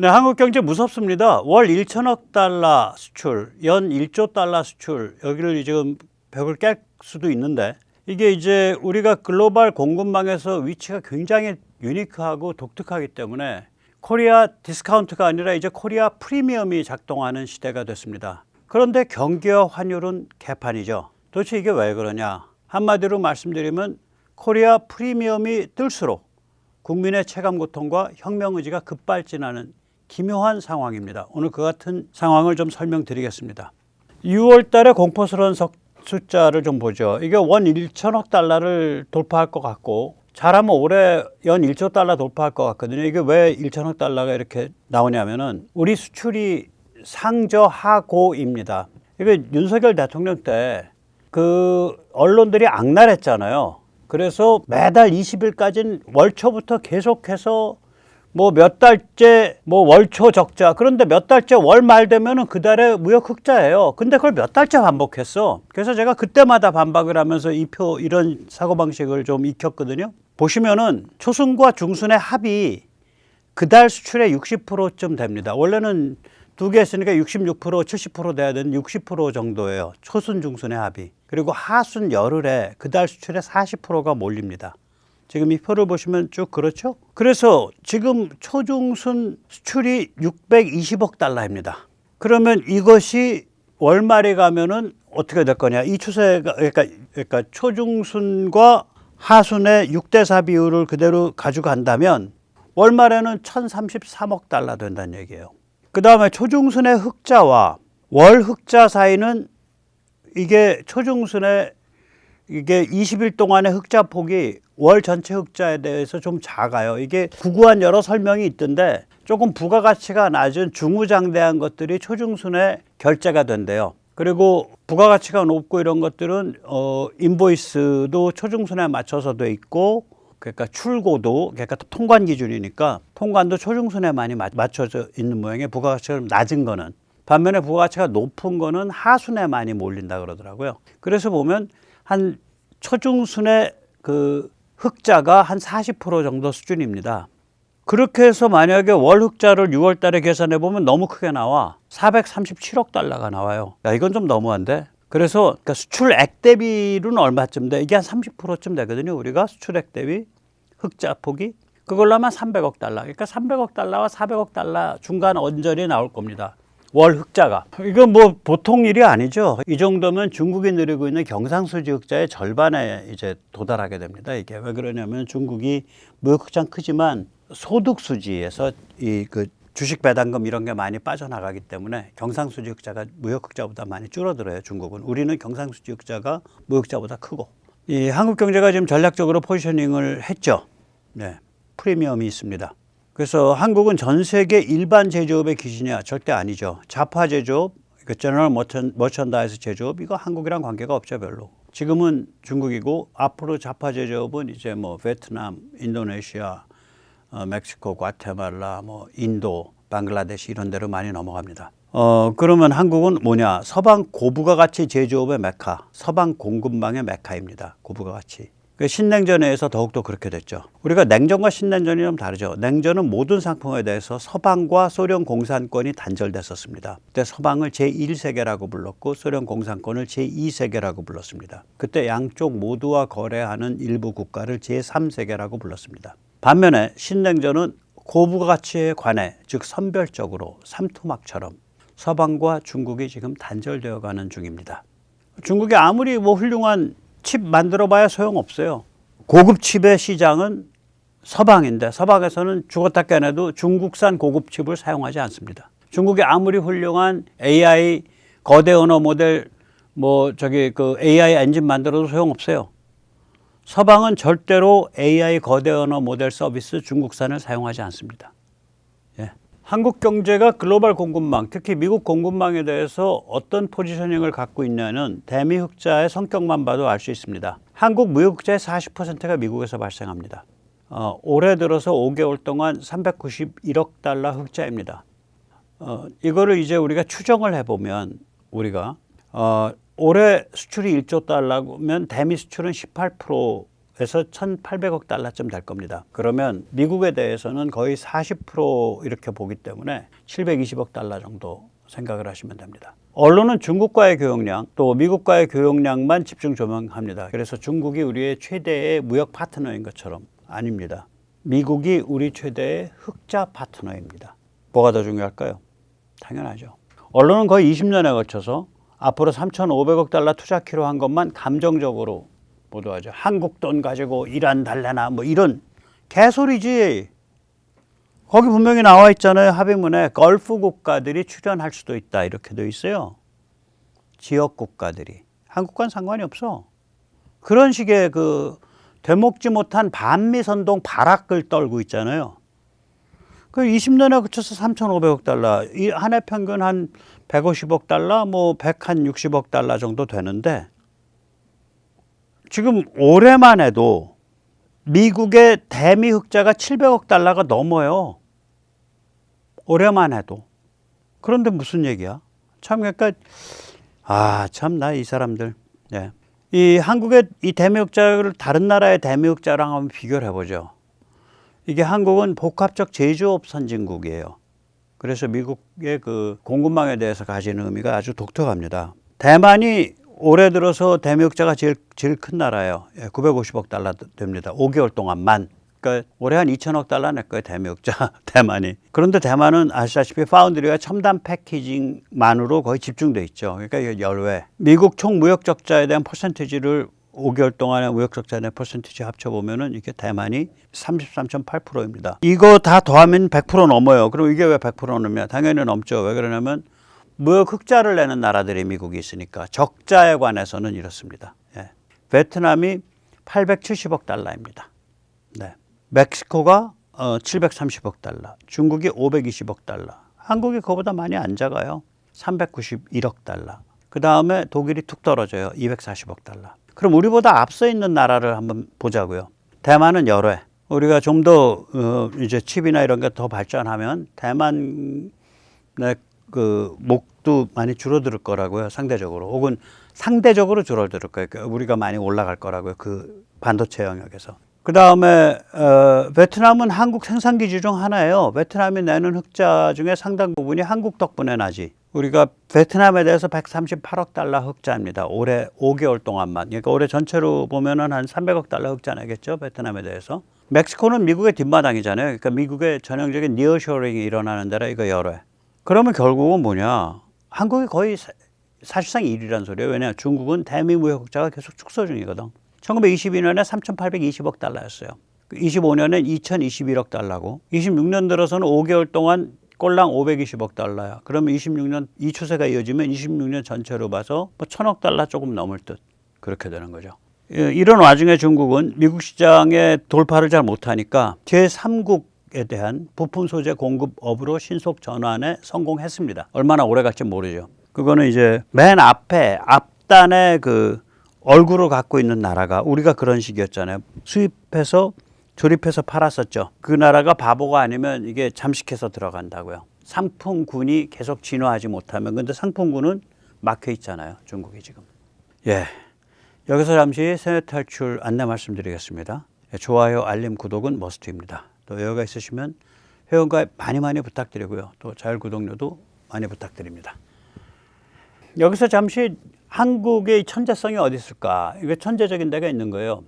네, 한국 경제 무섭습니다. 월 1천억 달러 수출, 연 1조 달러 수출, 여기를 지금 벽을 깰 수도 있는데, 이게 이제 우리가 글로벌 공급망에서 위치가 굉장히 유니크하고 독특하기 때문에 코리아 디스카운트가 아니라 이제 코리아 프리미엄이 작동하는 시대가 됐습니다. 그런데 경기와 환율은 개판이죠. 도대체 이게 왜 그러냐? 한마디로 말씀드리면 코리아 프리미엄이 뜰수록 국민의 체감 고통과 혁명 의지가 급발진하는 기묘한 상황입니다. 오늘 그 같은 상황을 좀 설명드리겠습니다. 6월 달에 공포스러운 숫자를 좀 보죠. 이게 원 1천억 달러를 돌파할 것 같고, 잘하면 올해 연 1조 달러 돌파할 것 같거든요. 이게 왜 1천억 달러가 이렇게 나오냐면은 우리 수출이 상저하고입니다. 이게 윤석열 대통령 때 그 언론들이 악랄했잖아요. 그래서 매달 20일까지는 월초부터 계속해서 뭐 몇 달째 뭐 월초 적자, 그런데 몇 달째 월 말 되면은 그 달에 무역 흑자예요. 근데 그걸 몇 달째 반복했어. 그래서 제가 그때마다 반박을 하면서 이런 사고방식을 좀 익혔거든요. 보시면은 초순과 중순의 합이 그달 수출의 60%쯤 됩니다. 원래는 두 개 했으니까 66%, 70% 돼야 되는 60% 정도예요. 초순, 중순의 합이. 그리고 하순, 열흘에 그달 수출의 40%가 몰립니다. 지금 이 표를 보시면 쭉 그렇죠? 그래서 지금 초중순 수출이 620억 달러입니다. 그러면 이것이 월말에 가면은 어떻게 될 거냐? 이 추세가 그러니까 초중순과 하순의 6대4 비율을 그대로 가져간다면 월말에는 1,033억 달러 된다는 얘기예요. 그 다음에 초중순의 흑자와 월 흑자 사이는 이게 초중순의 이게 20일 동안의 흑자 폭이 월 전체 흑자에 대해서 좀 작아요. 이게 구구한 여러 설명이 있던데 조금 부가가치가 낮은 중후장대한 것들이 초중순에 결제가 된대요. 그리고 부가가치가 높고 이런 것들은 인보이스도 초중순에 맞춰서 돼 있고, 그러니까 출고도, 그러니까 통관 기준이니까 통관도 초중순에 많이 맞춰져 있는 모양의 부가가치가 낮은 거는. 반면에 부가가치가 높은 거는 하순에 많이 몰린다 그러더라고요. 그래서 보면 한 초중순의 그 흑자가 한 40% 정도 수준입니다. 그렇게 해서 만약에 월 흑자를 6월 달에 계산해 보면 너무 크게 나와. 437억 달러가 나와요. 야, 이건 좀 너무한데? 그래서 그러니까 수출액 대비는 얼마쯤 돼? 이게 한 30%쯤 되거든요. 우리가 수출액 대비 흑자 폭이. 그걸로 하면 300억 달러. 그러니까 300억 달러와 400억 달러 중간 언저리에 나올 겁니다. 월 흑자가. 이건 뭐 보통 일이 아니죠. 이 정도면 중국이 누리고 있는 경상수지 흑자의 절반에 이제 도달하게 됩니다. 이게 왜 그러냐면 중국이 무역 흑자는 크지만 소득 수지에서 이 그 주식 배당금 이런 게 많이 빠져나가기 때문에 경상수지 흑자가 무역 흑자보다 많이 줄어들어요. 중국은. 우리는 경상수지 흑자가 무역 흑자보다 크고. 이 한국 경제가 지금 전략적으로 포지셔닝을 했죠. 네, 프리미엄이 있습니다. 그래서 한국은 전 세계 일반 제조업의 기준이야? 절대 아니죠. 자파 제조업, 제너럴 머천다이즈 제조업, 이거 한국이랑 관계가 없죠, 별로. 지금은 중국이고 앞으로 자파 제조업은 이제 뭐 베트남, 인도네시아, 멕시코, 과테말라, 뭐 인도, 방글라데시 이런 데로 많이 넘어갑니다. 그러면 한국은 뭐냐? 서방 고부가가치 제조업의 메카, 서방 공급망의 메카입니다. 고부가가치. 신냉전에서 더욱더 그렇게 됐죠. 우리가 냉전과 신냉전이 좀 다르죠. 냉전은 모든 상품에 대해서 서방과 소련 공산권이 단절됐었습니다. 그때 서방을 제1세계라고 불렀고 소련 공산권을 제2세계라고 불렀습니다. 그때 양쪽 모두와 거래하는 일부 국가를 제3세계라고 불렀습니다. 반면에 신냉전은 고부가치에 관해, 즉 선별적으로 삼투막처럼 서방과 중국이 지금 단절되어 가는 중입니다. 중국이 아무리 뭐 훌륭한 칩 만들어봐야 소용없어요. 고급 칩의 시장은 서방인데 서방에서는 죽었다 깨내도 중국산 고급 칩을 사용하지 않습니다. 중국이 아무리 훌륭한 AI 거대 언어 모델 그 AI 엔진 만들어도 소용없어요. 서방은 절대로 AI 거대 언어 모델 서비스 중국산을 사용하지 않습니다. 예. 한국 경제가 글로벌 공급망, 특히 미국 공급망에 대해서 어떤 포지셔닝을 갖고 있냐는 대미 흑자의 성격만 봐도 알 수 있습니다. 한국 무역 흑자의 40%가 미국에서 발생합니다. 올해 들어서 5개월 동안 391억 달러 흑자입니다. 이거를 이제 우리가 추정을 해보면 올해 수출이 1조 달러면 대미 수출은 18% 에서 1,800억 달러쯤 될 겁니다. 그러면 미국에 대해서는 거의 40% 이렇게 보기 때문에 720억 달러 정도 생각을 하시면 됩니다. 언론은 중국과의 교역량 또 미국과의 교역량만 집중 조명합니다. 그래서 중국이 우리의 최대의 무역 파트너인 것처럼 아닙니다. 미국이 우리 최대의 흑자 파트너입니다. 뭐가 더 중요할까요? 당연하죠. 언론은 거의 20년에 걸쳐서 앞으로 3,500억 달러 투자키로 한 것만 감정적으로 보도하죠. 한국 돈 가지고 이란 달래나 뭐 이런 개소리지. 거기 분명히 나와 있잖아요. 합의문에 걸프 국가들이 출연할 수도 있다 이렇게 돼 있어요. 지역 국가들이. 한국과는 상관이 없어. 그런 식의 그 되먹지 못한 반미선동 발악을 떨고 있잖아요. 그 20년에 그쳐서 3,500억 달러, 이 한 해 평균 한 150억 달러, 뭐 160억 달러 정도 되는데 지금 올해만 해도 미국의 대미 흑자가 700억 달러가 넘어요. 올해만 해도. 그런데 무슨 얘기야? 참 그러니까 참 나 이 사람들. 예. 이 한국의 이 대미 흑자를 다른 나라의 대미 흑자랑 한번 비교를 해보죠. 이게 한국은 복합적 제조업 선진국이에요. 그래서 미국의 그 공급망에 대해서 가지는 의미가 아주 독특합니다. 대만이 올해 들어서 대미 흑자가 제일 큰 나라예요. 950억 달러 됩니다. 5개월 동안만. 그러니까 올해 한 2천억 달러 낼 거예요. 대미 흑자 대만이. 그런데 대만은 아시다시피 파운드리와 첨단 패키징만으로 거의 집중돼 있죠. 그러니까 이게 열외. 미국 총 무역 적자에 대한 퍼센티지를 5개월 동안의 무역 적자에 대한 퍼센티지 합쳐보면은 이게 대만이 33.8%입니다. 이거 다 더하면 100% 넘어요. 그럼 이게 왜 100% 넘냐? 당연히 넘죠. 왜 그러냐면 무역 흑자를 내는 나라들이 미국이 있으니까. 적자에 관해서는 이렇습니다. 예. 베트남이 870억 달러입니다. 네. 멕시코가 730억 달러, 중국이 520억 달러, 한국이 그거보다 많이 안 작아요. 391억 달러. 그 다음에 독일이 툭 떨어져요. 240억 달러. 그럼 우리보다 앞서 있는 나라를 한번 보자고요. 대만은 열외. 우리가 좀 더 이제 칩이나 이런 게 더 발전하면 대만의 그 목도 많이 줄어들 거라고요. 상대적으로. 혹은 상대적으로 줄어들 거예요. 우리가 많이 올라갈 거라고요. 그 반도체 영역에서. 그 다음에 베트남은 한국 생산기지 중 하나예요. 베트남이 내는 흑자 중에 상당 부분이 한국 덕분에 나지. 우리가 베트남에 대해서 138억 달러 흑자입니다. 올해 5개월 동안만. 그러니까 올해 전체로 보면은 한 300억 달러 흑자 내겠죠. 베트남에 대해서. 멕시코는 미국의 뒷마당이잖아요. 그러니까 미국의 전형적인 니어쇼링이 일어나는 데라 이거 열외. 그러면 결국은 뭐냐. 한국이 거의 사실상 1위란 소리예요. 왜냐 중국은 대미 무역 흑자가 계속 축소 중이거든. 1922년에 3,820억 달러였어요. 25년엔 2,021억 달러고 26년 들어서는 5개월 동안 꼴랑 520억 달러야. 그러면 26년 이 추세가 이어지면 26년 전체로 봐서 뭐 1,000억 달러 조금 넘을 듯 그렇게 되는 거죠. 이런 와중에 중국은 미국 시장에 돌파를 잘 못하니까 제3국에 대한 부품 소재 공급업으로 신속 전환에 성공했습니다. 얼마나 오래 갈지 모르죠. 그거는 이제 맨 앞에 앞단에 그 얼굴을 갖고 있는 나라가 우리가 그런 식이었잖아요. 수입해서 조립해서 팔았었죠. 그 나라가 바보가 아니면 이게 잠식해서 들어간다고요. 상품군이 계속 진화하지 못하면. 근데 상품군은 막혀 있잖아요. 중국이 지금. 예. 여기서 잠시 세뇌 탈출 안내 말씀드리겠습니다. 좋아요, 알림, 구독은 머스트입니다. 또 여유가 있으시면 회원가입 많이 부탁드리고요. 또 자율 구독료도 많이 부탁드립니다. 여기서 잠시 한국의 천재성이 어디 있을까? 이게 천재적인 데가 있는 거예요.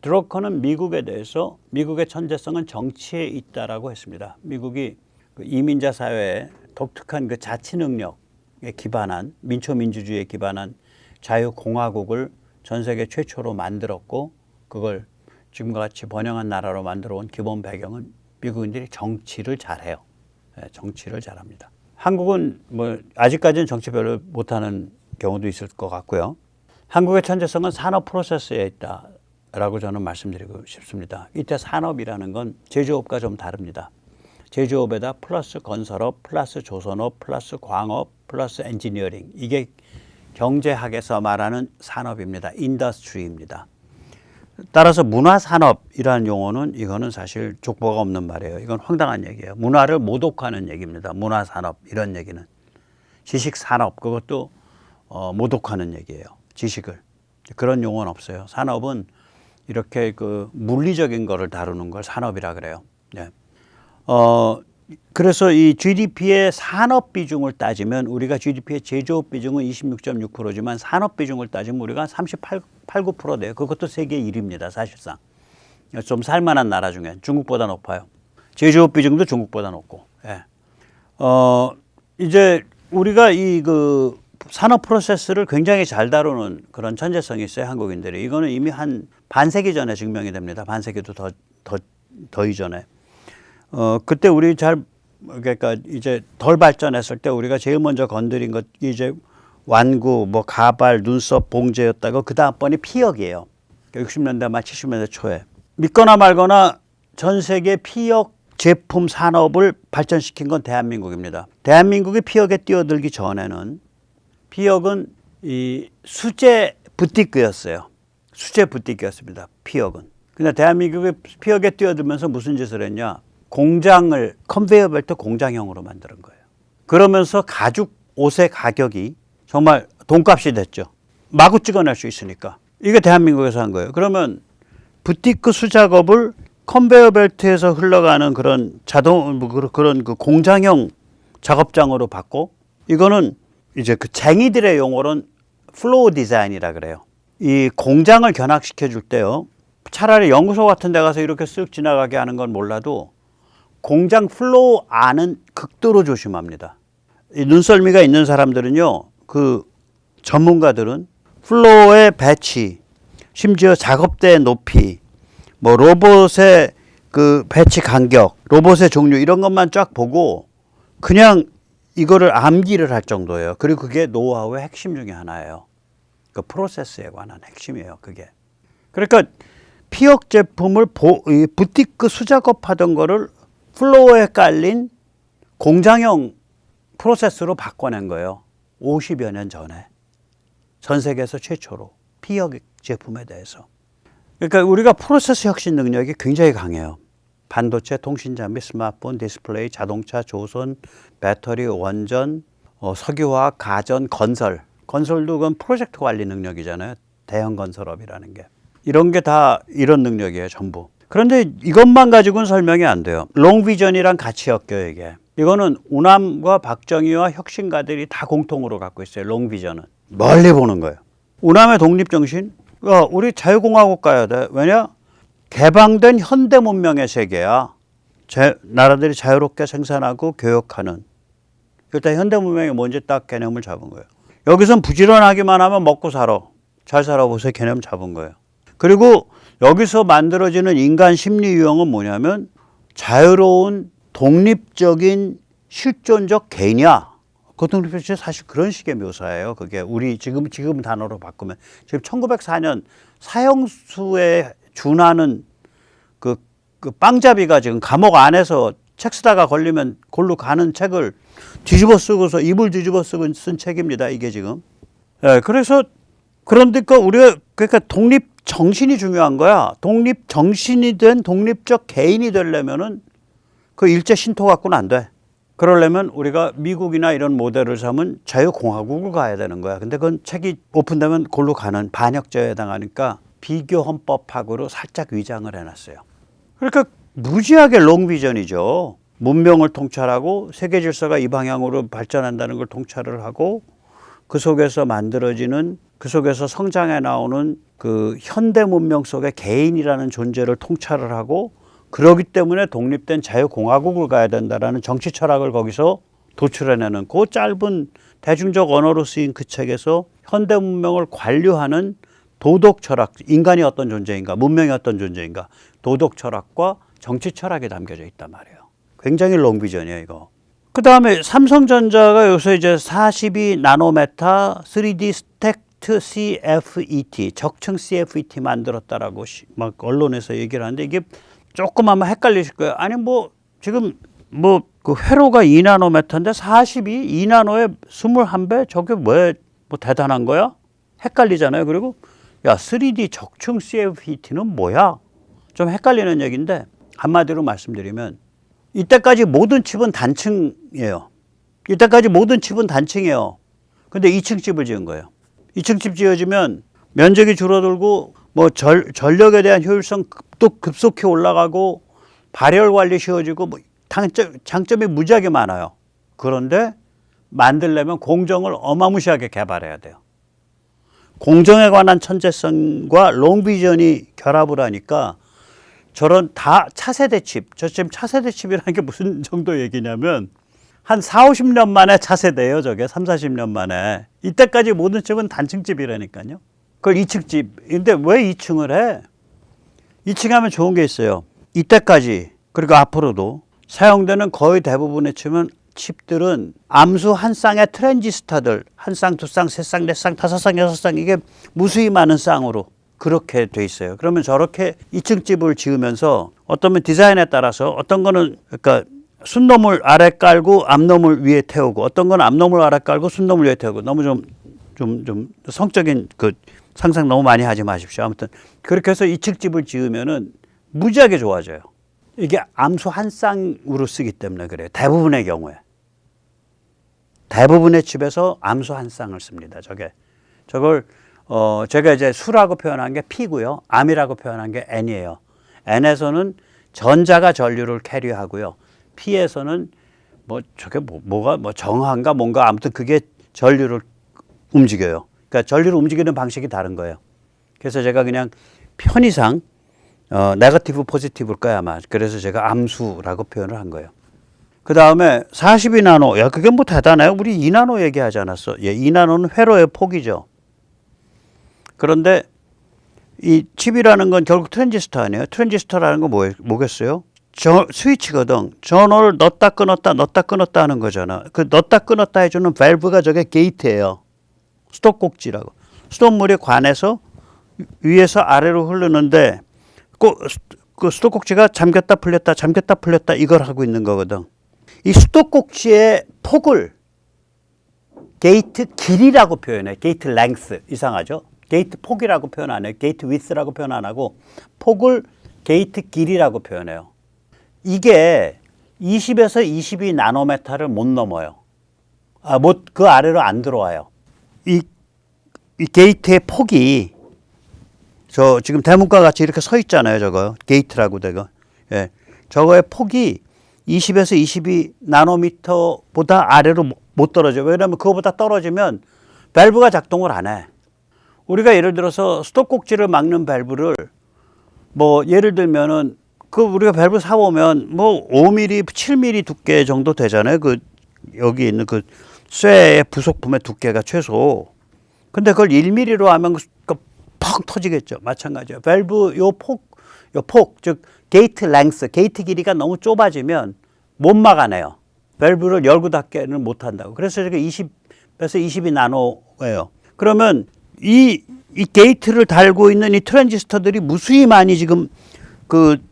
드러커는 미국에 대해서 미국의 천재성은 정치에 있다라고 했습니다. 미국이 그 이민자 사회에 독특한 그 자치 능력에 기반한 민초민주주의에 기반한 자유공화국을 전 세계 최초로 만들었고 그걸 지금과 같이 번영한 나라로 만들어 온 기본 배경은 미국인들이 정치를 잘해요. 네, 정치를 잘합니다. 한국은 뭐 아직까지는 정치 별로 못하는 경우도 있을 것 같고요. 한국의 천재성은 산업 프로세스에 있다라고 저는 말씀드리고 싶습니다. 이때 산업이라는 건 제조업과 좀 다릅니다. 제조업에다 플러스 건설업, 플러스 조선업, 플러스 광업, 플러스 엔지니어링. 이게 경제학에서 말하는 산업입니다. 인더스트리입니다. 따라서 문화산업이라는 용어는 이거는 사실 족보가 없는 말이에요. 이건 황당한 얘기예요. 문화를 모독하는 얘기입니다. 문화산업 이런 얘기는. 지식산업 그것도 모독하는 얘기예요. 지식을. 그런 용어는 없어요. 산업은 이렇게 그 물리적인 거를 다루는 걸 산업이라 그래요. 네. 그래서 이 GDP의 산업 비중을 따지면 우리가 GDP의 제조업 비중은 26.6%지만 산업 비중을 따지면 우리가 38, 9% 돼요. 그것도 세계 1위입니다. 사실상. 좀 살만한 나라 중에 중국보다 높아요. 제조업 비중도 중국보다 높고. 예. 이제 우리가 이 그 산업 프로세스를 굉장히 잘 다루는 그런 천재성이 있어요. 한국인들이. 이거는 이미 한 반세기 전에 증명이 됩니다. 반세기도 더 이전에. 그때 우리 그러니까 이제 덜 발전했을 때 우리가 제일 먼저 건드린 것 이제 완구, 뭐 가발, 눈썹, 봉제였다고 그 다음번이 피혁이에요. 60년대 말 70년대 초에. 믿거나 말거나 전 세계 피혁 제품 산업을 발전시킨 건 대한민국입니다. 대한민국이 피혁에 뛰어들기 전에는 피혁은 이 수제 부티크였어요. 수제 부티크였습니다. 피혁은. 근데 대한민국이 피혁에 뛰어들면서 무슨 짓을 했냐? 공장을 컨베이어 벨트 공장형으로 만드는 거예요. 그러면서 가죽 옷의 가격이 정말 돈값이 됐죠. 마구 찍어낼 수 있으니까. 이게 대한민국에서 한 거예요. 그러면 부티크 수작업을 컨베이어 벨트에서 흘러가는 그런 그런 그 공장형 작업장으로 바꿔. 이거는 이제 그 쟁이들의 용어로는 플로우 디자인이라 그래요. 이 공장을 견학시켜 줄 때요. 차라리 연구소 같은 데 가서 이렇게 쓱 지나가게 하는 건 몰라도 공장 플로우 안은 극도로 조심합니다. 이 눈썰미가 있는 사람들은요, 그 전문가들은 플로우의 배치, 심지어 작업대의 높이, 뭐 로봇의 그 배치 간격, 로봇의 종류 이런 것만 쫙 보고 그냥 이거를 암기를 할 정도예요. 그리고 그게 노하우의 핵심 중에 하나예요. 그 프로세스에 관한 핵심이에요. 그게. 그러니까 피혁 제품을 부티크 수작업하던 거를 플로어에 깔린 공장형 프로세스로 바꿔낸 거예요. 50여 년 전에. 전 세계에서 최초로 피혁 제품에 대해서. 그러니까 우리가 프로세스 혁신 능력이 굉장히 강해요. 반도체, 통신장비, 스마트폰, 디스플레이, 자동차, 조선, 배터리, 원전, 석유화학, 가전, 건설. 건설도 그건 프로젝트 관리 능력이잖아요. 대형 건설업이라는 게. 이런 게 다 이런 능력이에요. 전부. 그런데 이것만 가지고는 설명이 안 돼요. 롱비전이랑 같이 엮여요. 이게. 이거는 우남과 박정희와 혁신가들이 다 공통으로 갖고 있어요. 롱비전은. 멀리 보는 거예요. 우남의 독립정신. 우리 자유공화국 가야 돼. 왜냐? 개방된 현대 문명의 세계야. 나라들이 자유롭게 생산하고 교역하는. 일단 현대 문명이 뭔지 딱 개념을 잡은 거예요. 여기선 부지런하기만 하면 먹고 살아. 잘 살아보세요. 개념 잡은 거예요. 그리고 여기서 만들어지는 인간 심리 유형은 뭐냐면 자유로운 독립적인 실존적 개인이야. 그 독립적인 사실 그런 식의 묘사예요. 그게 우리 지금 단어로 바꾸면 지금 1904년 사형수에 준하는 그 빵잡이가 지금 감옥 안에서 책 쓰다가 걸리면 골로 가는 책을 뒤집어 쓰고서 이불 뒤집어 쓰고 쓴 책입니다. 이게 지금. 예, 그래서 그런데 우리가 그러니까 독립 정신이 중요한 거야. 독립 정신이 된 독립적 개인이 되려면은 그 일제 신토 갖고는 안 돼. 그러려면 우리가 미국이나 이런 모델을 삼은 자유공화국을 가야 되는 거야. 근데 그건 책이 오픈되면 골로 가는 반역죄에 해당하니까 비교 헌법학으로 살짝 위장을 해놨어요. 그러니까 무지하게 롱비전이죠. 문명을 통찰하고 세계 질서가 이 방향으로 발전한다는 걸 통찰을 하고 그 속에서 만들어지는 그 속에서 성장해 나오는 그 현대 문명 속의 개인이라는 존재를 통찰을 하고 그러기 때문에 독립된 자유공화국을 가야 된다라는 정치 철학을 거기서 도출해내는 그 짧은 대중적 언어로 쓰인 그 책에서 현대 문명을 관료하는 도덕 철학, 인간이 어떤 존재인가, 문명이 어떤 존재인가, 도덕 철학과 정치 철학이 담겨져 있단 말이에요. 굉장히 롱비전이에요, 이거. 그 다음에 삼성전자가 여기서 이제 42 나노메타 3D 스택트 CFET, 적층 CFET 만들었다라고 막 언론에서 얘기를 하는데 이게 조금 아마 헷갈리실 거예요. 아니 뭐 지금 뭐 그 회로가 2나노메타인데 42, 2나노에 21배? 저게 뭐 대단한 거야? 헷갈리잖아요. 그리고 야 3D 적층 CFET는 뭐야? 좀 헷갈리는 얘기인데 한마디로 말씀드리면 이때까지 모든 칩은 단층이에요. 이때까지 모든 칩은 단층이에요. 근데 2층 칩을 지은 거예요. 2층 칩 지어지면 면적이 줄어들고 뭐 전력에 대한 효율성 또 급속히 올라가고 발열 관리 쉬워지고 뭐 장점이 무지하게 많아요. 그런데 만들려면 공정을 어마무시하게 개발해야 돼요. 공정에 관한 천재성과 롱비전이 결합을 하니까 저런 다 차세대 칩, 저 지금 차세대 칩이라는 게 무슨 정도 얘기냐면 한 4, 50년 만에 차세대예요. 저게 3, 40년 만에. 이때까지 모든 칩은 단층 칩이라니까요. 그걸 2층 칩. 근데 왜 2층을 해? 2층 하면 좋은 게 있어요. 이때까지 그리고 앞으로도 사용되는 거의 대부분의 칩들은 암수 한 쌍의 트랜지스타들 한 쌍, 두 쌍, 세 쌍, 네 쌍, 다섯 쌍, 여섯 쌍 이게 무수히 많은 쌍으로 그렇게 돼 있어요. 그러면 저렇게 2층 칩을 지으면서 어떤 디자인에 따라서 어떤 거는 그러니까 순놈을 아래 깔고 앞놈을 위에 태우고 어떤 건 앞놈을 아래 깔고 순놈을 위에 태우고 너무 좀 성적인 그 상상 너무 많이 하지 마십시오. 아무튼 그렇게 해서 2층 집을 지으면은 무지하게 좋아져요. 이게 암수 한 쌍으로 쓰기 때문에 그래요. 대부분의 경우에. 대부분의 칩에서 암수 한 쌍을 씁니다. 저걸 제가 이제 수라고 표현한 게 P고요. 암이라고 표현한 게 N이에요. N에서는 전자가 전류를 캐리하고요. P에서는 뭐 저게 뭐가 정화인가 뭔가 아무튼 그게 전류를 움직여요. 그러니까 전류를 움직이는 방식이 다른 거예요. 그래서 제가 그냥 편의상 네거티브 포지티브일 거야 아마. 그래서 제가 암수라고 표현을 한 거예요. 그 다음에 42나노. 야 그게 뭐 대단해요. 우리 2나노 얘기하지 않았어. 예, 2나노는 회로의 폭이죠. 그런데 이 칩이라는 건 결국 트랜지스터 아니에요. 트랜지스터라는 건 뭐겠어요? 스위치거든. 전원을 넣었다 끊었다 하는 거잖아. 그 넣었다 끊었다 해주는 밸브가 저게 게이트예요. 수도꼭지라고. 수돗물이 관에서 위에서 아래로 흐르는데 그 수도꼭지가 잠겼다 풀렸다 이걸 하고 있는 거거든. 이 수도꼭지의 폭을 게이트 길이라고 표현해. 게이트 랭스. 이상하죠? 게이트 폭이라고 표현 안 해요. 게이트 위스라고 표현 안 하고 폭을 게이트 길이라고 표현해요. 이게 20에서 22 나노미터를 못 넘어요. 그 아래로 안 들어와요. 이 게이트의 폭이 저 지금 대문과 같이 이렇게 서 있잖아요. 저거 게이트라고 되고. 예. 저거의 폭이 20에서 22 나노미터보다 아래로 못 떨어져요. 왜냐하면 그거보다 떨어지면 밸브가 작동을 안 해. 우리가 예를 들어서 수도꼭지를 막는 밸브를 뭐 예를 들면은 그 우리가 밸브 사보면 뭐 5mm, 7mm 두께 정도 되잖아요. 그 여기 있는 그 쇠의 부속품의 두께가 최소. 근데 그걸 1mm로 하면 펑 터지겠죠. 마찬가지예요. 밸브 요 폭, 즉 게이트 랭스, 게이트 길이가 너무 좁아지면 못 막아내요. 밸브를 열고 닫게는 못 한다고. 그래서 이게 20에서 22 나노예요. 그러면 이 게이트를 달고 있는 이 트랜지스터들이 무수히 많이 지금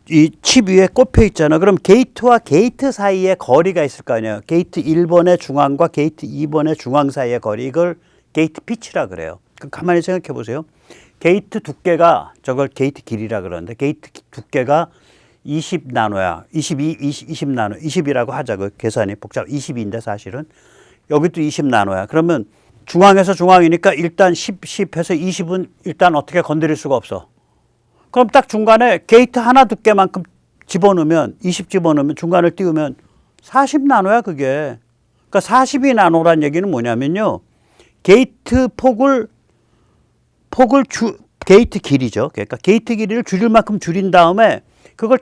이 칩 위에 꼽혀 있잖아. 그럼 게이트와 게이트 사이에 거리가 있을 거 아니에요. 게이트 1번의 중앙과 게이트 2번의 중앙 사이의 거리. 이걸 게이트 피치라 그래요. 가만히 생각해 보세요. 게이트 두께가 저걸 게이트 길이라 그러는데 게이트 두께가 20나노야. 20나노. 20이라고 하자. 그 계산이 복잡. 20인데 사실은. 여기도 20나노야. 그러면 중앙에서 중앙이니까 일단 10해서 20은 일단 어떻게 건드릴 수가 없어. 그럼 딱 중간에 게이트 하나 두께만큼 집어넣으면 20 집어넣으면 중간을 띄우면 40나노야 그게. 그러니까 42나노란 얘기는 뭐냐면요. 게이트 게이트 길이죠. 그러니까 게이트 길이를 줄일 만큼 줄인 다음에 그걸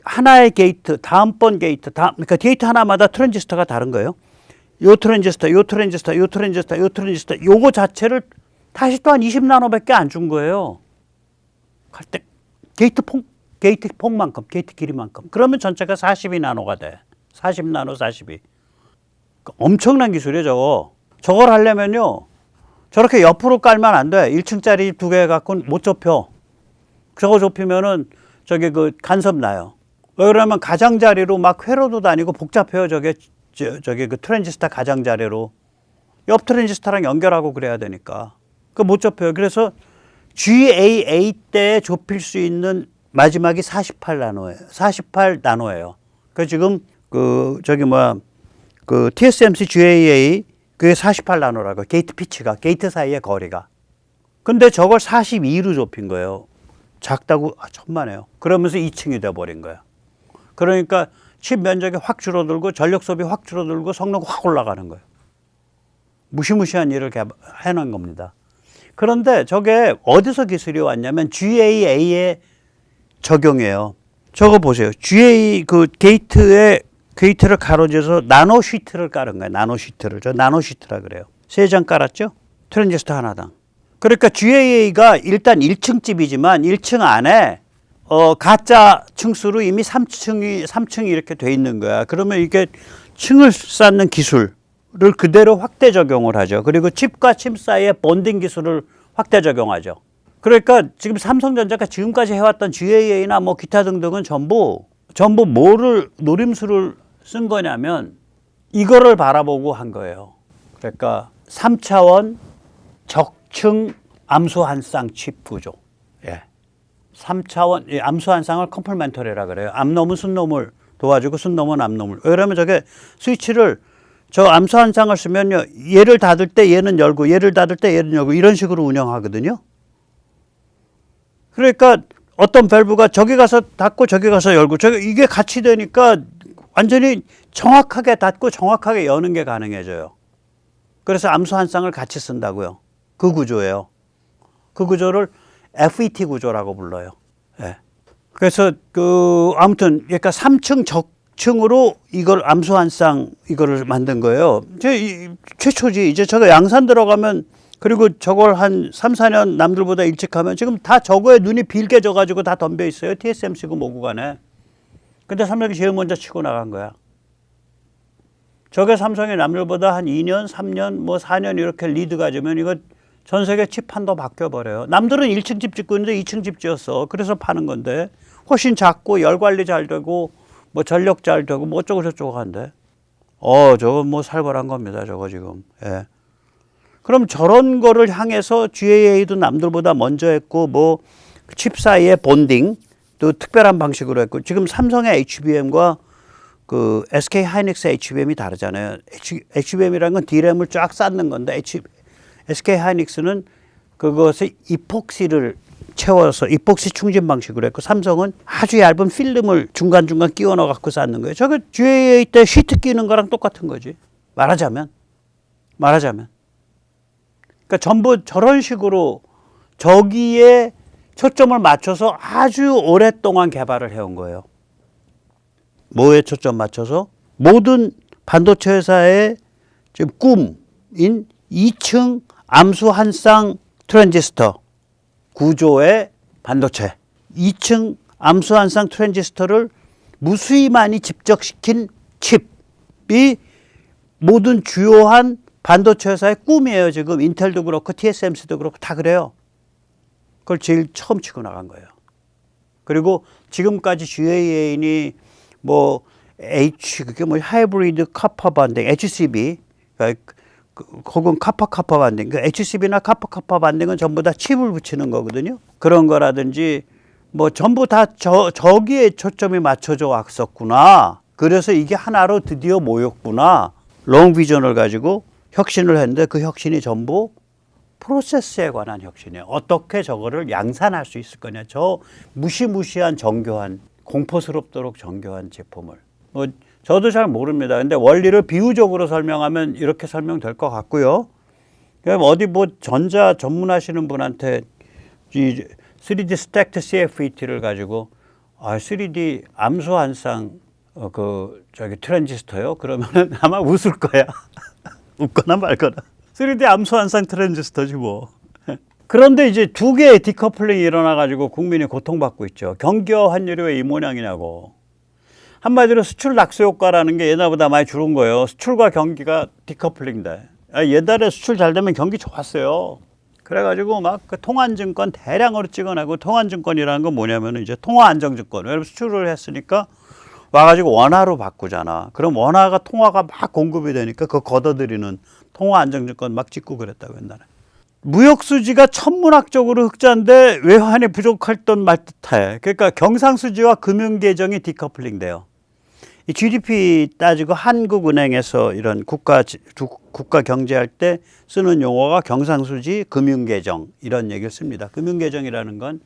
하나의 게이트, 다음번 게이트, 그러니까 게이트 하나마다 트랜지스터가 다른 거예요. 요 트랜지스터, 요거 자체를 다시 또한 20나노밖에 안 준 거예요. 갈 때 게이트 폭만큼, 게이트 길이만큼. 그러면 전체가 42나노가 돼. 40나노, 42. 엄청난 기술이에요, 저거. 저걸 하려면요. 저렇게 옆으로 깔면 안 돼. 1층짜리 두 개 갖고는 못 좁혀. 저거 좁히면은 저게 그 간섭 나요. 왜 그러면 가장자리로 막 회로도 다니고 복잡해요. 저게 그 트랜지스터 가장자리로. 옆 트랜지스터랑 연결하고 그래야 되니까. 못 좁혀요. 그래서 GAA 때 좁힐 수 있는 마지막이 48나노예요. 48나노예요. 그 지금 TSMC GAA 그게 48나노라고. 게이트 피치가 게이트 사이의 거리가. 근데 저걸 42로 좁힌 거예요. 작다고 천만에요. 그러면서 2층이 돼버린 거예요. 그러니까 칩 면적이 확 줄어들고 전력 소비 확 줄어들고 성능 확 올라가는 거예요. 무시무시한 일을 해놓은 겁니다. 그런데 저게 어디서 기술이 왔냐면 GAA의 적용이에요. 저거 보세요. GA 그 게이트를 가로지어서 나노 시트를 깔은 거예요. 나노 시트를. 저 나노 시트라 그래요. 3장 깔았죠? 트랜지스터 하나당. 그러니까 GAA가 일단 1층 집이지만 1층 안에 가짜 층수로 이미 3층이 이렇게 돼 있는 거야. 그러면 이게 층을 쌓는 기술을 그대로 확대 적용을 하죠. 그리고 칩과 칩 사이에 본딩 기술을 확대 적용하죠. 그러니까 지금 삼성전자가 지금까지 해왔던 GAA나 뭐 기타 등등은 전부 뭐를 노림수를 쓴 거냐면 이거를 바라보고 한 거예요. 그러니까 3차원 적층 암수 한 쌍 칩 구조. 예. 3차원 암수 한 쌍을 컴플멘터리라 그래요. 암놈은 순놈을 도와주고 순놈은 암놈을. 왜냐면 저게 스위치를 저 암수 한 쌍을 쓰면요. 얘를 닫을 때 얘는 열고 얘를 닫을 때 얘는 열고 이런 식으로 운영하거든요. 그러니까 어떤 밸브가 저기 가서 닫고 저기 가서 열고 이게 같이 되니까 완전히 정확하게 닫고 정확하게 여는 게 가능해져요. 그래서 암수 한 쌍을 같이 쓴다고요. 그 구조예요. 그 구조를 FET 구조라고 불러요. 예. 그래서 아무튼 그러니까 3층 적층으로 이걸 암수 한 쌍 이거를 만든 거예요. 최초지. 이제 저거 양산 들어가면 그리고 저걸 한 3, 4년 남들보다 일찍 하면 지금 다 저거에 눈이 빌게 져가지고 다 덤벼 있어요. TSMC고 뭐고 간에. 근데 삼성이 제일 먼저 치고 나간 거야. 저게 삼성이 남들보다 한 2년, 3년, 뭐 4년 이렇게 리드 가지면 이거 전 세계 칩판도 바뀌어버려요. 남들은 1층 집 짓고 있는데 2층 집 지었어. 그래서 파는 건데 훨씬 작고 열 관리 잘 되고 뭐 전력 잘 되고 뭐 어쩌고 저쩌고 한데 저거 뭐 살벌한 겁니다. 저거 지금. 예. 그럼 저런 거를 향해서 GAA도 남들보다 먼저 했고 뭐 칩 사이의 본딩 또 특별한 방식으로 했고 지금 삼성의 HBM과 그 SK 하이닉스 HBM이 다르잖아요. HBM이라는 건 D램을 쫙 쌓는 건데 SK 하이닉스는 그것에 이폭시를 채워서 이폭시 충진 방식으로 했고 삼성은 아주 얇은 필름을 중간중간 끼워 넣어 갖고 쌓는 거예요. 저거 GAA 때 시트 끼는 거랑 똑같은 거지. 말하자면. 그러니까 전부 저런 식으로 저기에 초점을 맞춰서 아주 오랫동안 개발을 해온 거예요. 뭐에 초점 맞춰서? 모든 반도체 회사의 지금 꿈인 2층 암수 한 쌍 트랜지스터 구조의 반도체. 2층 암수 한 쌍 트랜지스터를 무수히 많이 집적시킨 칩이 모든 주요한 반도체 회사의 꿈이에요. 지금 인텔도 그렇고 TSMC도 그렇고 다 그래요. 그걸 제일 처음 치고 나간 거예요. 그리고 지금까지 GAA니 뭐 그게 뭐 하이브리드 카파 반딩 HCB 혹은 카파 반딩 HCB나 카파 반딩은 전부 다 칩을 붙이는 거거든요. 그런 거라든지 뭐 전부 다 저기에 초점이 맞춰져 왔었구나. 그래서 이게 하나로 드디어 모였구나. 롱 비전을 가지고 혁신을 했는데 그 혁신이 전부 프로세스에 관한 혁신이에요. 어떻게 저거를 양산할 수 있을 거냐. 저 무시무시한 정교한 공포스럽도록 정교한 제품을. 뭐 저도 잘 모릅니다. 근데 원리를 비유적으로 설명하면 이렇게 설명될 것 같고요. 그럼 어디 뭐 전자 전문하시는 분한테 이 3D 스택트 CFET를 가지고 3D 암수 한 쌍 트랜지스터요? 그러면은 아마 웃을 거야. 웃거나 말거나. 3D 암수 한 쌍 트랜지스터지 뭐. 그런데 이제 두 개의 디커플링이 일어나가지고 국민이 고통받고 있죠. 경기와 환율이 왜 이 모양이냐고. 한마디로 수출 낙수 효과라는 게 옛날보다 많이 줄은 거예요. 수출과 경기가 디커플링돼. 옛날에 수출 잘 되면 경기 좋았어요. 그래가지고 막 그 통한증권 대량으로 찍어내고 통한증권이라는 건 뭐냐면 이제 통화안정증권. 왜냐면 수출을 했으니까 와가지고 원화로 바꾸잖아. 그럼 원화가 통화가 막 공급이 되니까 그거 걷어들이는 통화안정증권 막 찍고 그랬다고 옛날에. 무역수지가 천문학적으로 흑자인데 외환이 부족할 듯 말 듯해. 그러니까 경상수지와 금융계정이 디커플링 돼요. 이 GDP 따지고 한국은행에서 이런 국가 경제할 때 쓰는 용어가 경상수지 금융계정 이런 얘기를 씁니다. 금융계정이라는 건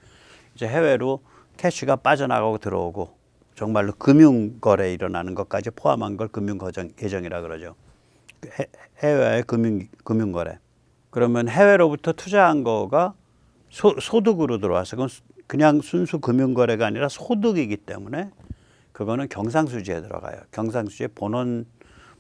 이제 해외로 캐시가 빠져나가고 들어오고 정말로 금융거래 일어나는 것까지 포함한 걸 금융계정이라 그러죠. 해외의 금융거래. 그러면 해외로부터 투자한 거가 소득으로 들어와서 그건 그냥 순수 금융거래가 아니라 소득이기 때문에 그거는 경상수지에 들어가요. 경상수지의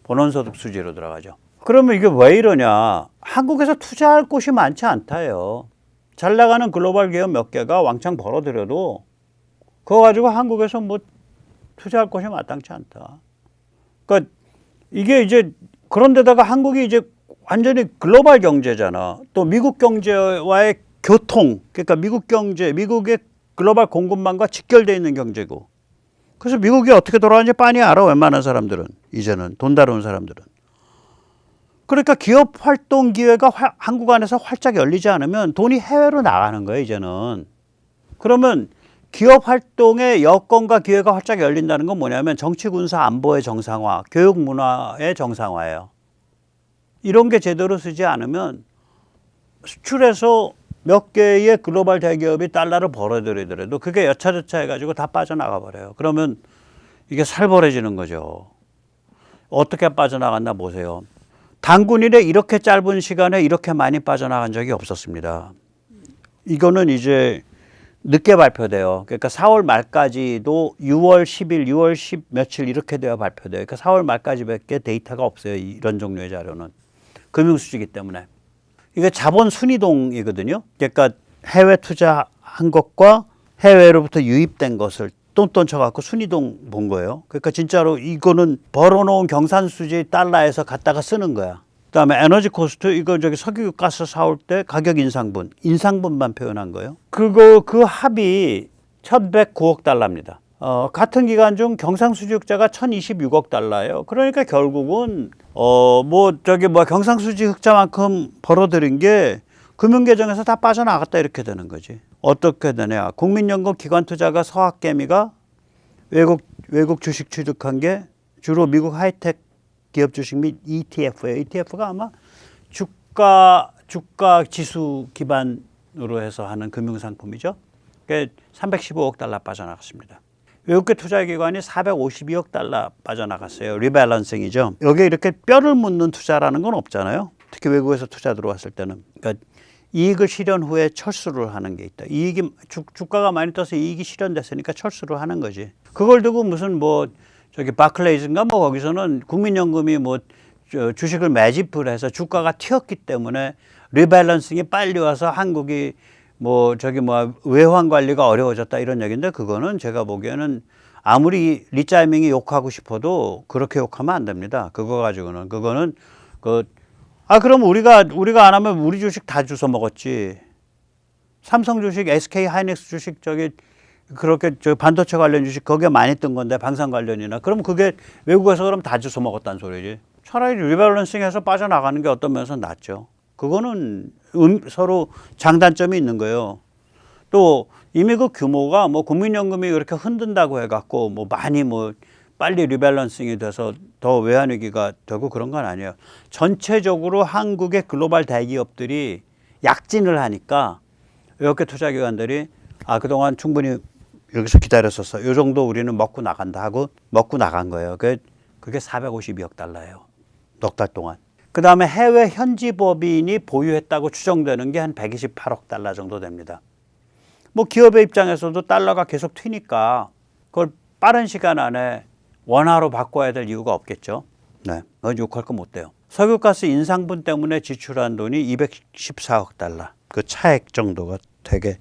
본원소득 수지로 들어가죠. 그러면 이게 왜 이러냐? 한국에서 투자할 곳이 많지 않다요. 잘 나가는 글로벌 기업 몇 개가 왕창 벌어들여도 그거 가지고 한국에서 뭐 투자할 곳이 마땅치 않다. 그러니까 이게 이제 그런데다가 한국이 이제 완전히 글로벌 경제잖아. 또 미국 경제와의 교통, 그러니까 미국 경제, 미국의 글로벌 공급망과 직결되어 있는 경제고. 그래서 미국이 어떻게 돌아가는지 빤히 알아, 웬만한 사람들은. 이제는 돈 다루는 사람들은. 그러니까 기업 활동 기회가 한국 안에서 활짝 열리지 않으면 돈이 해외로 나가는 거예요, 이제는. 그러면 기업 활동의 여건과 기회가 활짝 열린다는 건 뭐냐면 정치, 군사, 안보의 정상화, 교육, 문화의 정상화예요. 이런 게 제대로 쓰지 않으면 수출해서 몇 개의 글로벌 대기업이 달러를 벌어들이더라도 그게 여차저차 해가지고 다 빠져나가 버려요. 그러면 이게 살벌해지는 거죠. 어떻게 빠져나갔나 보세요. 단군 이래 이렇게 짧은 시간에 이렇게 많이 빠져나간 적이 없었습니다. 이거는 이제 늦게 발표돼요. 그러니까 4월 말까지도 6월 10일, 6월 10 며칠 이렇게 되어 발표돼요. 그러니까 4월 말까지밖에 데이터가 없어요. 이런 종류의 자료는. 금융수지이기 때문에. 이게 자본 순이동이거든요. 그러니까 해외 투자한 것과 해외로부터 유입된 것을 똔똔 쳐갖고 순이동 본 거예요. 그러니까 진짜로 이거는 벌어놓은 경산수지 달러에서 갖다가 쓰는 거야. 그다음에 에너지 코스트 이거 저기 석유 가스 사올 때 가격 인상분만 표현한 거예요. 그 합이 1,109억 달러입니다. 같은 기간 중 경상수지 흑자가 1,026억 달러예요. 그러니까 결국은 경상수지 흑자만큼 벌어들인 게 금융계정에서 다 빠져나갔다 이렇게 되는 거지. 어떻게 되냐? 국민연금 기관투자가 서학개미가 외국 주식 취득한 게 주로 미국 하이텍 기업 주식 및 ETF예요. ETF가 아마 주가 지수 기반으로 해서 하는 금융상품이죠. 그게 315억 달러 빠져나갔습니다. 외국계 투자기관이 452억 달러 빠져나갔어요. 리밸런싱이죠. 여기에 이렇게 뼈를 묻는 투자라는 건 없잖아요. 특히 외국에서 투자 들어왔을 때는. 그러니까 이익을 실현 후에 철수를 하는 게 있다. 주가가 많이 떠서 이익이 실현됐으니까 철수를 하는 거지. 그걸 두고 무슨 바클레이즈인가 거기서는 국민연금이 주식을 매집을 해서 주가가 튀었기 때문에 리밸런싱이 빨리 와서 한국이 외환 관리가 어려워졌다 이런 얘기인데 그거는 제가 보기에는 아무리 리짜이밍이 욕하고 싶어도 그렇게 욕하면 안 됩니다. 그거는 그럼 우리가 안 하면 우리 주식 다 주워 먹었지. 삼성 주식, SK 하이닉스 주식 그렇게 반도체 관련 주식 거기에 많이 뜬 건데 방산 관련이나 그럼 그게 외국에서 그럼 다 주워 먹었다는 소리지. 차라리 리밸런싱해서 빠져나가는 게 어떤 면에서 낫죠. 그거는 서로 장단점이 있는 거예요. 또 이미 그 규모가 국민연금이 그렇게 흔든다고 해갖고 빨리 리밸런싱이 돼서 더 외환위기가 되고 그런 건 아니에요. 전체적으로 한국의 글로벌 대기업들이 약진을 하니까 외국계 투자기관들이 그동안 충분히 여기서 기다렸었어. 이 정도 우리는 먹고 나간다 하고 먹고 나간 거예요. 그게 452억 달러예요. 넉 달 동안. 그 다음에 해외 현지 법인이 보유했다고 추정되는 게 한 128억 달러 정도 됩니다. 기업의 입장에서도 달러가 계속 튀니까 그걸 빠른 시간 안에 원화로 바꿔야 될 이유가 없겠죠. 네, 그건 욕할 거 못 돼요. 석유가스 인상분 때문에 지출한 돈이 214억 달러. 그 차액 정도가 되게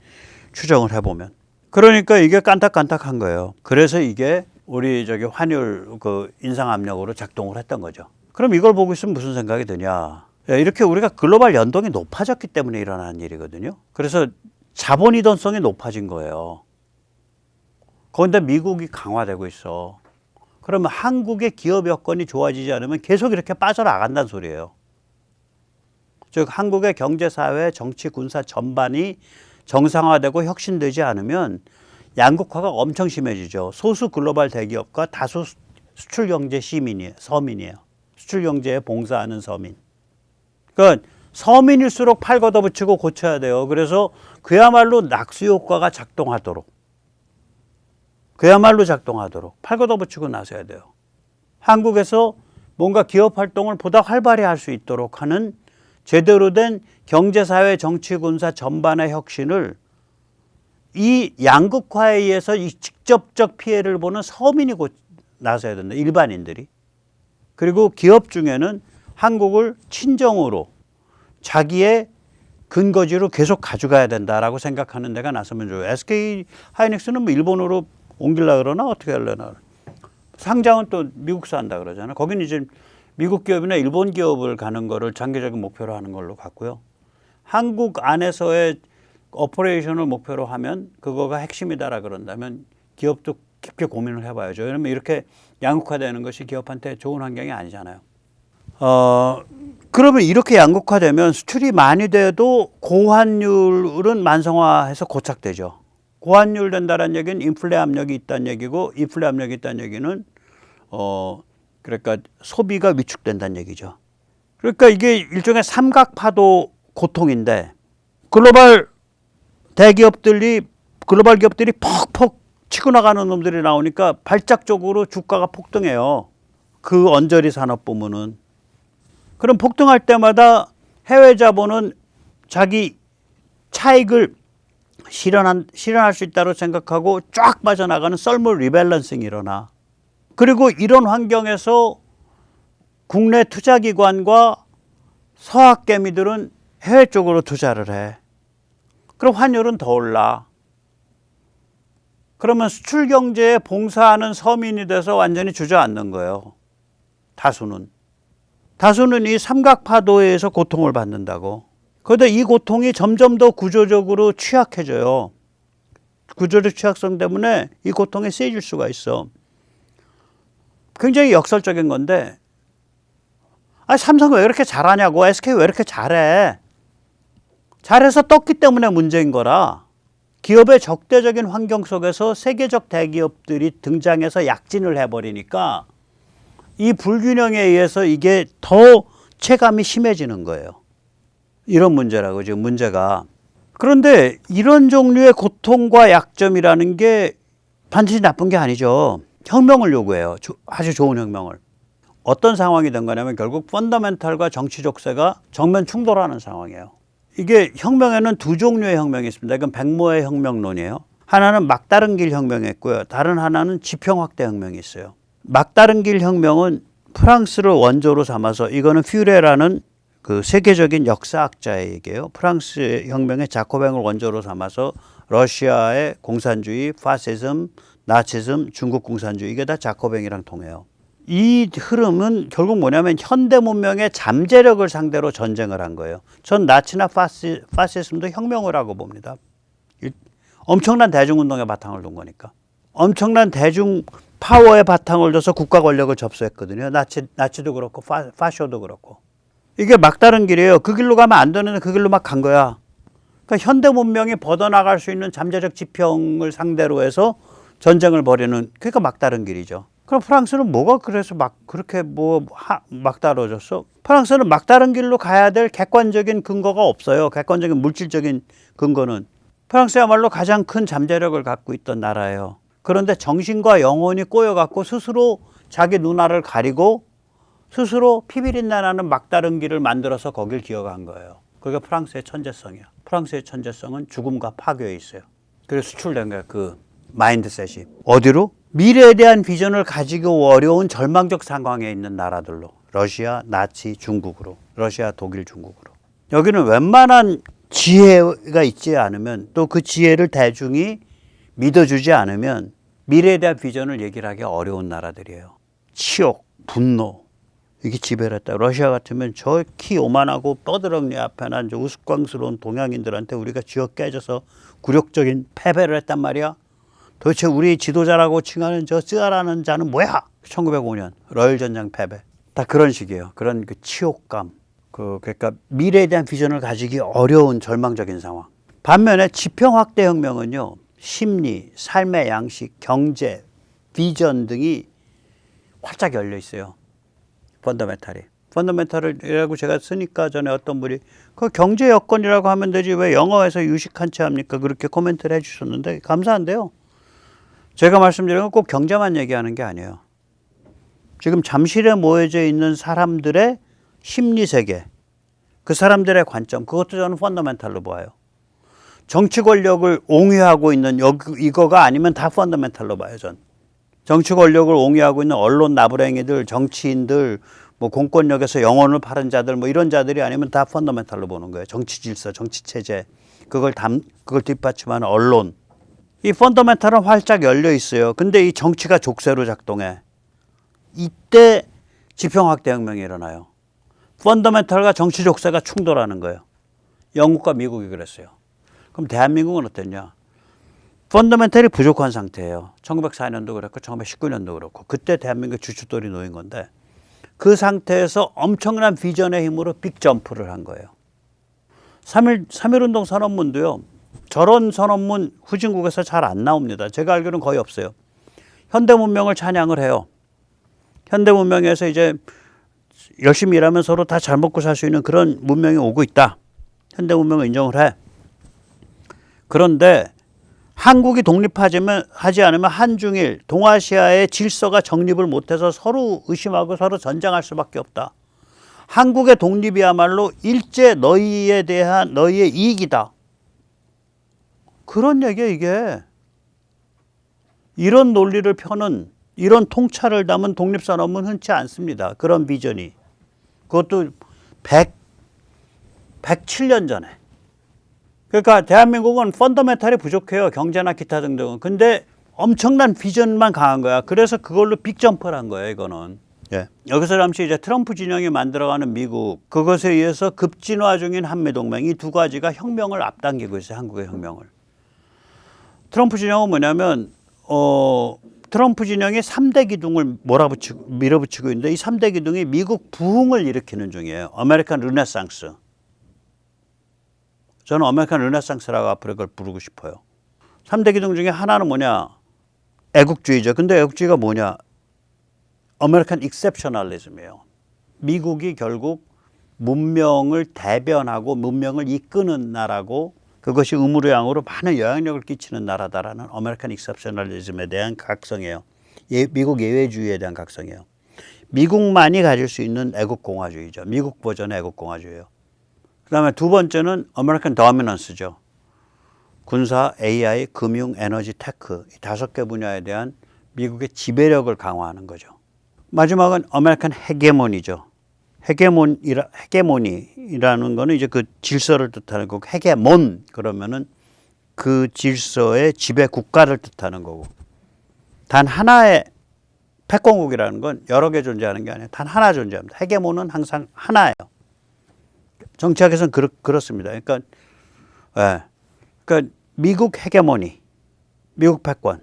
추정을 해보면. 그러니까 이게 깐딱깐딱한 거예요. 그래서 이게 우리 환율 인상 압력으로 작동을 했던 거죠. 그럼 이걸 보고 있으면 무슨 생각이 드냐. 이렇게 우리가 글로벌 연동이 높아졌기 때문에 일어나는 일이거든요. 그래서 자본 이동성이 높아진 거예요. 그런데 미국이 강화되고 있어. 그러면 한국의 기업 여건이 좋아지지 않으면 계속 이렇게 빠져나간다는 소리예요. 즉 한국의 경제, 사회, 정치, 군사 전반이 정상화되고 혁신되지 않으면 양극화가 엄청 심해지죠. 소수 글로벌 대기업과 다수 수출 경제 시민이에요. 서민이에요. 수출 경제에 봉사하는 서민. 그러니까 서민일수록 팔 걷어붙이고 고쳐야 돼요. 그래서 그야말로 낙수 효과가 작동하도록. 그야말로 작동하도록 팔 걷어붙이고 나서야 돼요. 한국에서 뭔가 기업 활동을 보다 활발히 할 수 있도록 하는 제대로 된 경제, 사회, 정치, 군사 전반의 혁신을 이 양극화에 의해서 이 직접적 피해를 보는 서민이 나서야 된다. 일반인들이. 그리고 기업 중에는 한국을 친정으로 자기의 근거지로 계속 가져가야 된다라고 생각하는 데가 나서면 좋아요. SK 하이닉스는 뭐 일본으로 옮기려고 그러나 어떻게 하려나. 상장은 또 미국서 한다 그러잖아요. 거기는 이제 미국 기업이나 일본 기업을 가는 거를 장기적인 목표로 하는 걸로 갔고요. 한국 안에서의 오퍼레이션을 목표로 하면 그거가 핵심이다라 그런다면 기업도 깊게 고민을 해봐야죠. 왜냐하면 이렇게 양극화되는 것이 기업한테 좋은 환경이 아니잖아요. 그러면 이렇게 양극화되면 수출이 많이 돼도 고환율은 만성화해서 고착되죠. 고환율 된다는 얘기는 인플레 압력이 있다는 얘기고, 인플레 압력이 있다는 얘기는 그러니까 소비가 위축된다는 얘기죠. 그러니까 이게 일종의 삼각파도 고통인데, 글로벌 기업들이 퍽퍽 치고 나가는 놈들이 나오니까 발작적으로 주가가 폭등해요. 그 언저리 산업 부문은. 그럼 폭등할 때마다 해외 자본은 자기 차익을 실현할 수 있다고 생각하고 쫙 빠져나가는 썰물 리밸런싱이 일어나. 그리고 이런 환경에서 국내 투자기관과 서학개미들은 해외 쪽으로 투자를 해. 그럼 환율은 더 올라. 그러면 수출 경제에 봉사하는 서민이 돼서 완전히 주저앉는 거예요. 다수는 이 삼각파도에 의해서 고통을 받는다고. 그런데 이 고통이 점점 더 구조적으로 취약해져요. 구조적 취약성 때문에 이 고통이 세질 수가 있어. 굉장히 역설적인 건데, 삼성 왜 이렇게 잘하냐고, SK 왜 이렇게 잘해. 잘해서 떴기 때문에 문제인 거라. 기업의 적대적인 환경 속에서 세계적 대기업들이 등장해서 약진을 해버리니까 이 불균형에 의해서 이게 더 체감이 심해지는 거예요. 이런 문제라고 지금 문제가. 그런데 이런 종류의 고통과 약점이라는 게 반드시 나쁜 게 아니죠. 혁명을 요구해요. 아주 좋은 혁명을. 어떤 상황이 된 거냐면 결국 펀더멘탈과 정치 족쇄가 정면 충돌하는 상황이에요. 이게 혁명에는 두 종류의 혁명이 있습니다. 이건 백모의 혁명론이에요. 하나는 막다른 길 혁명이 있고요. 다른 하나는 지평 확대 혁명이 있어요. 막다른 길 혁명은 프랑스를 원조로 삼아서, 이거는 퓨레라는 그 세계적인 역사학자의 얘기예요. 프랑스 혁명의 자코뱅을 원조로 삼아서 러시아의 공산주의, 파시즘, 나치즘, 중국 공산주의, 이게 다 자코뱅이랑 통해요. 이 흐름은 결국 뭐냐면 현대 문명의 잠재력을 상대로 전쟁을 한 거예요. 전 나치나 파시즘도 혁명을 하고 봅니다. 엄청난 대중운동의 바탕을 둔 거니까. 엄청난 대중 파워의 바탕을 둬서 국가 권력을 접수했거든요. 나치도 그렇고 파쇼도 그렇고. 이게 막다른 길이에요. 그 길로 가면 안 되는데 그 길로 막 간 거야. 그러니까 현대 문명이 벗어나갈 수 있는 잠재적 지평을 상대로 해서 전쟁을 벌이는, 그러니까 막다른 길이죠. 그럼 프랑스는 뭐가 그래서 그렇게 막다뤄졌어? 프랑스는 막다른 길로 가야 될 객관적인 근거가 없어요. 객관적인 물질적인 근거는. 프랑스야말로 가장 큰 잠재력을 갖고 있던 나라예요. 그런데 정신과 영혼이 꼬여갖고 스스로 자기 눈알을 가리고 스스로 피비린내 나는 막다른 길을 만들어서 거길 기어간 거예요. 그게 프랑스의 천재성이야. 프랑스의 천재성은 죽음과 파괴에 있어요. 그래서 수출된 거야, 그 마인드셋이. 어디로? 미래에 대한 비전을 가지고 어려운 절망적 상황에 있는 나라들로. 러시아, 나치, 중국으로. 러시아, 독일, 중국으로. 여기는 웬만한 지혜가 있지 않으면, 또 그 지혜를 대중이 믿어주지 않으면 미래에 대한 비전을 얘기를 하기 어려운 나라들이에요. 치욕, 분노, 이게 지배를 했다. 러시아 같으면 저 키 요만하고 뻐드렁니 앞에 난 저 우스꽝스러운 동양인들한테 우리가 쥐어 깨져서 굴욕적인 패배를 했단 말이야. 도대체 우리 지도자라고 칭하는 저 쓰아라는 자는 뭐야? 1905년 러일 전쟁 패배. 다 그런 식이에요. 그런 그 치욕감. 그러니까 미래에 대한 비전을 가지기 어려운 절망적인 상황. 반면에 지평 확대 혁명은요, 심리, 삶의 양식, 경제, 비전 등이 활짝 열려 있어요. 펀더멘탈이. 펀더멘탈이라고 제가 쓰니까 전에 어떤 분이 그 경제 여건이라고 하면 되지 왜 영어에서 유식한 채 합니까? 그렇게 코멘트를 해주셨는데 감사한데요. 제가 말씀드린 건 꼭 경제만 얘기하는 게 아니에요. 지금 잠실에 모여져 있는 사람들의 심리세계, 그 사람들의 관점, 그것도 저는 펀더멘탈로 봐요. 정치 권력을 옹호하고 있는 이거가 아니면 다 펀더멘탈로 봐요, 전. 정치 권력을 옹호하고 있는 언론 나부랭이들, 정치인들, 뭐 공권력에서 영혼을 파는 자들, 뭐 이런 자들이 아니면 다 펀더멘탈로 보는 거예요. 정치 질서, 정치 체제, 그걸 뒷받침하는 언론. 이 펀더멘탈은 활짝 열려 있어요. 근데 이 정치가 족쇄로 작동해. 이때 지평학대혁명이 일어나요. 펀더멘탈과 정치 족쇄가 충돌하는 거예요. 영국과 미국이 그랬어요. 그럼 대한민국은 어땠냐? 펀더멘탈이 부족한 상태예요. 1904년도 그랬고 1919년도 그렇고 그때 대한민국 주춧돌이 놓인 건데 그 상태에서 엄청난 비전의 힘으로 빅점프를 한 거예요. 3.1운동 선언문도요. 저런 선언문 후진국에서 잘 안 나옵니다. 제가 알기로는 거의 없어요. 현대문명을 찬양을 해요. 현대문명에서 이제 열심히 일하면 서로 다 잘 먹고 살 수 있는 그런 문명이 오고 있다. 현대문명을 인정을 해. 그런데 한국이 독립하지 않으면 한중일, 동아시아의 질서가 정립을 못해서 서로 의심하고 서로 전쟁할 수밖에 없다. 한국의 독립이야말로 일제 너희에 대한 너희의 이익이다. 그런 얘기야 이게. 이런 논리를 펴는 이런 통찰을 담은 독립선언문 흔치 않습니다. 그런 비전이. 그것도 107년 전에. 그러니까 대한민국은 펀더멘탈이 부족해요. 경제나 기타 등등은. 근데 엄청난 비전만 강한 거야. 그래서 그걸로 빅점프를 한 거예요. 이거는. 예. 여기서 잠시 이제 트럼프 진영이 만들어가는 미국. 그것에 의해서 급진화 중인 한미동맹. 이 두 가지가 혁명을 앞당기고 있어요. 한국의 혁명을. 트럼프 진영은 뭐냐면 트럼프 진영이 3대 기둥을 밀어붙이고 있는데 이 3대 기둥이 미국 부흥을 일으키는 중이에요. 아메리칸 르네상스. 저는 아메리칸 르네상스라고 앞으로 그걸 부르고 싶어요. 3대 기둥 중에 하나는 뭐냐? 애국주의죠. 근데 애국주의가 뭐냐? 아메리칸 익셉셔널리즘이에요. 미국이 결국 문명을 대변하고 문명을 이끄는 나라고 그것이 의무로양으로 많은 영향력을 끼치는 나라다라는 아메리칸 익셉셔널리즘에 대한 각성이에요. 미국 예외주의에 대한 각성이에요. 미국만이 가질 수 있는 애국공화주의죠. 미국 버전의 애국공화주의예요. 그 다음에 두 번째는 아메리칸 도미넌스죠. 군사, AI, 금융, 에너지, 테크 이 5개 분야에 대한 미국의 지배력을 강화하는 거죠. 마지막은 아메리칸 헤게모니죠. 헤게모니라는 거는 이제 그 질서를 뜻하는 거고, 헤게몬 그러면은 그 질서의 지배 국가를 뜻하는 거고, 단 하나의 패권국이라는 건 여러 개 존재하는 게 아니에요. 단 하나 존재합니다. 헤게몬은 항상 하나예요. 정치학에서는 그렇습니다. 그러니까, 예. 그러니까 미국 헤게모니, 미국 패권.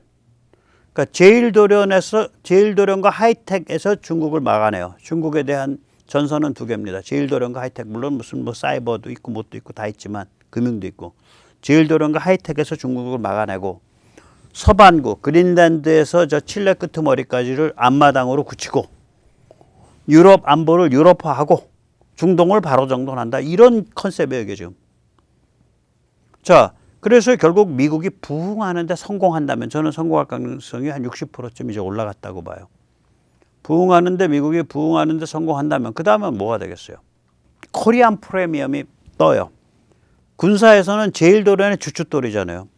그러니까 제일도련과 하이텍에서 중국을 막아내요. 중국에 대한 전선은 두 개입니다. 제일도련과 하이텍. 물론 무슨 사이버도 있고 뭣도 있고 다 있지만 금융도 있고. 제일도련과 하이텍에서 중국을 막아내고 서반구 그린란드에서 저 칠레 끄트머리까지를 앞마당으로 굳히고 유럽 안보를 유럽화하고 중동을 바로 정돈한다. 이런 컨셉이에요, 이게 지금. 자, 그래서 결국 미국이 부흥하는데 성공한다면 저는 성공할 가능성이 한 60%쯤 이제 올라갔다고 봐요. 미국이 부흥하는데 성공한다면 그 다음은 뭐가 되겠어요? 코리안 프리미엄이 떠요. 군사에서는 제일도련의 주춧돌이잖아요.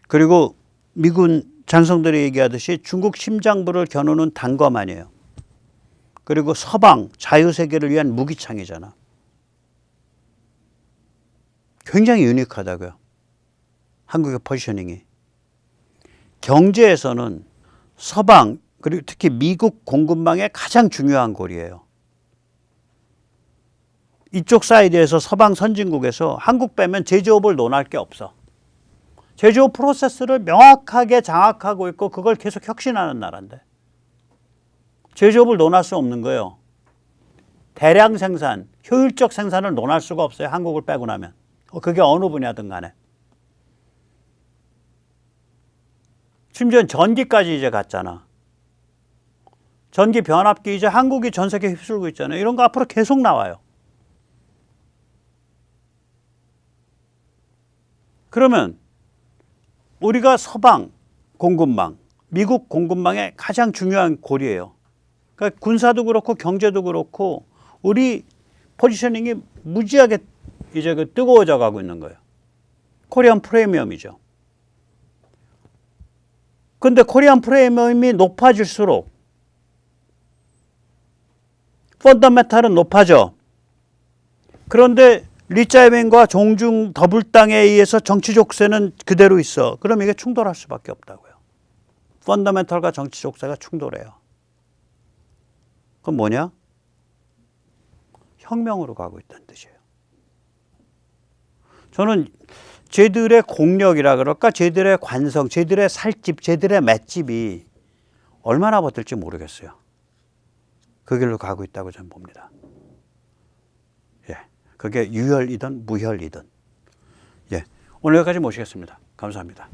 그리고 미군 장성들이 얘기하듯이 중국 심장부를 겨누는 단검아니에요. 그리고 서방 자유세계를 위한 무기창이잖아. 굉장히 유니크하다고요. 한국의 포지셔닝이. 경제에서는 서방 그리고 특히 미국 공급망의 가장 중요한 고리예요. 이쪽 사이드에서 서방 선진국에서 한국 빼면 제조업을 논할 게 없어. 제조업 프로세스를 명확하게 장악하고 있고 그걸 계속 혁신하는 나라인데 제조업을 논할 수 없는 거예요. 대량 생산, 효율적 생산을 논할 수가 없어요. 한국을 빼고 나면. 그게 어느 분야든 간에. 심지어 전기까지 이제 갔잖아. 전기 변압기 이제 한국이 전 세계 휩쓸고 있잖아요. 이런 거 앞으로 계속 나와요. 그러면 우리가 서방 공급망, 미국 공급망의 가장 중요한 고리예요. 그러니까 군사도 그렇고 경제도 그렇고 우리 포지셔닝이 무지하게 이제 그 뜨거워져 가고 있는 거예요. 코리안 프리미엄이죠. 근데 코리안 프리미엄이 높아질수록 펀더멘탈은 높아져. 그런데 리짜이밍과 종중 더블당에 의해서 정치 족쇄는 그대로 있어. 그럼 이게 충돌할 수밖에 없다고요. 펀더멘털과 정치 족쇄가 충돌해요. 그럼 뭐냐? 혁명으로 가고 있다는 뜻이에요. 저는 쟤들의 공력이라 그럴까? 쟤들의 관성, 쟤들의 살집, 쟤들의 맷집이 얼마나 버틸지 모르겠어요. 그 길로 가고 있다고 저는 봅니다. 예, 그게 유혈이든 무혈이든. 예, 오늘 여기까지 모시겠습니다. 감사합니다.